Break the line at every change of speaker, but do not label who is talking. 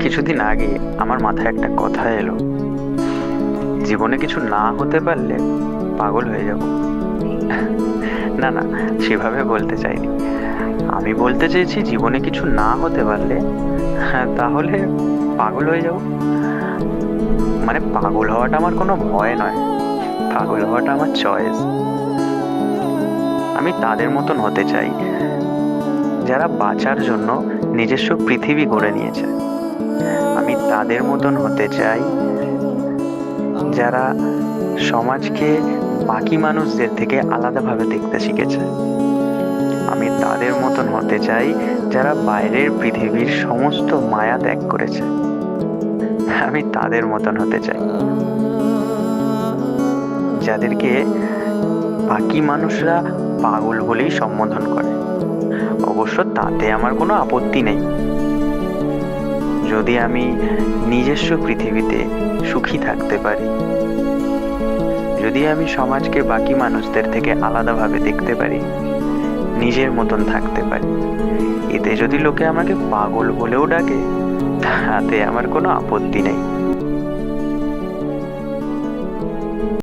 কিছুদিন আগে আমার মাথায় একটা কথা এলো, জীবনে কিছু না হতে পারলে পাগল হয়ে যাব। না না, সেভাবে বলতে চাইনি। আমি বলতে চেয়েছি জীবনে কিছু না হতে পারলে তাহলে পাগল হয়ে যাব। মানে পাগল হওয়াটা আমার কোনো ভয় নয়, পাগল হওয়াটা আমার চয়েস। আমি তাদের মতন হতে চাই যারা বাঁচার জন্য নিজস্ব পৃথিবী গড়ে নিয়েছে। আমি তাদের মতন হতে চাই যারা সমাজকে বাকি মানুষদের থেকে আলাদাভাবে দেখতে শিখেছে। আমি তাদের মতন হতে চাই যারা বাইরের পৃথিবীর সমস্ত মায়া ত্যাগ করেছে। আমি তাদের মতন হতে চাই যাদেরকে বাকি মানুষরা পাগল বলেই সম্বোধন করে। অবশ্য তাতে আমার কোনো আপত্তি নেই, যদি আমি নিজস্ব পৃথিবীতে সুখী থাকতে পারি, যদি আমি সমাজকে বাকি মানুষদের থেকে আলাদাভাবে দেখতে পারি, নিজের মতন থাকতে পারি। এতে যদি লোকে আমাকে পাগল বলেও ডাকে, তাতে আমার কোনো আপত্তি নেই।